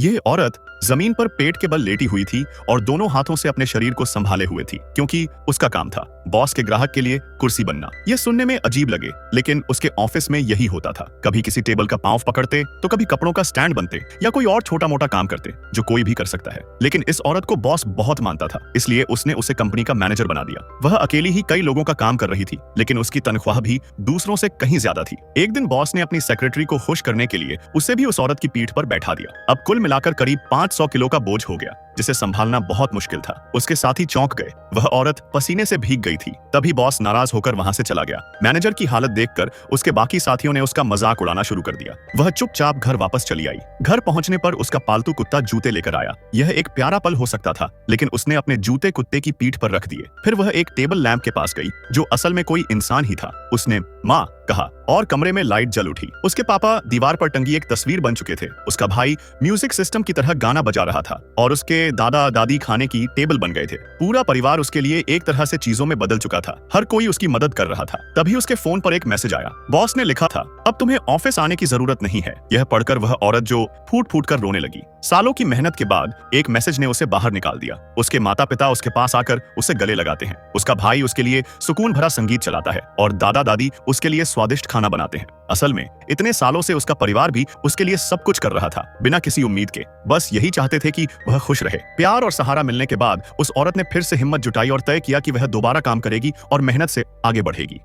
ये औरत जमीन पर पेट के बल लेटी हुई थी और दोनों हाथों से अपने शरीर को संभाले हुए थी, क्योंकि उसका काम था बॉस के ग्राहक के लिए कुर्सी बनना। यह सुनने में अजीब लगे, लेकिन उसके ऑफिस में यही होता था। कभी किसी टेबल का पांव पकड़ते, तो कभी कपड़ों का स्टैंड बनते या कोई और छोटा मोटा काम करते जो कोई भी कर सकता है। लेकिन इस औरत को बॉस बहुत मानता था, इसलिए उसने उसे कंपनी का मैनेजर बना दिया। वह अकेली ही कई लोगों का काम कर रही थी, लेकिन उसकी तनख्वाह भी दूसरों से कहीं ज्यादा थी। एक दिन बॉस ने अपनी सेक्रेटरी को खुश करने के लिए उसे भी उस औरत की पीठ पर बैठा दिया। अब कुल मिलाकर करीब 500 किलो का बोझ हो गया, जिसे संभालना बहुत मुश्किल था। उसके साथी चौंक गए, वह औरत पसीने से भीग गई थी। तभी बॉस नाराज होकर वहां से चला गया। मैनेजर की हालत देखकर उसके बाकी साथियों ने उसका मजाक उड़ाना शुरू कर दिया। वह चुपचाप घर वापस चली आई। घर पहुंचने पर उसका पालतू कुत्ता जूते लेकर आया। यह एक प्यारा पल हो सकता था, लेकिन उसने अपने जूते कुत्ते की पीठ पर रख दिए। फिर वह एक टेबल लैंप के पास गई, जो असल में कोई इंसान ही था। उसने माँ कहा और कमरे में लाइट जल उठी। उसके पापा दीवार पर टंगी एक तस्वीर बन चुके थे। उसका भाई म्यूजिक सिस्टम की तरह गाना बजा रहा था और उसके दादा दादी खाने की टेबल बन गए थे। पूरा परिवार उसके लिए एक तरह से चीजों में बदल चुका था। हर कोई उसकी मदद कर रहा था। तभी उसके फोन पर एक मैसेज आया। बॉस ने लिखा था, अब तुम्हें ऑफिस आने की जरूरत नहीं है। यह पढ़कर वह औरत जो फूट फूट कर रोने लगी। सालों की मेहनत के बाद एक मैसेज ने उसे बाहर निकाल दिया। उसके माता पिता उसके पास आकर उसे गले लगाते हैं। उसका भाई उसके लिए सुकून भरा संगीत चलाता है और दादा दादी उसके लिए स्वादिष्ट खाना बनाते हैं। असल में इतने सालों से उसका परिवार भी उसके लिए सब कुछ कर रहा था, बिना किसी उम्मीद के। बस यही चाहते थे कि वह खुश रहे। प्यार और सहारा मिलने के बाद उस औरत ने फिर से हिम्मत जुटाई और तय किया कि वह दोबारा काम करेगी और मेहनत से आगे बढ़ेगी।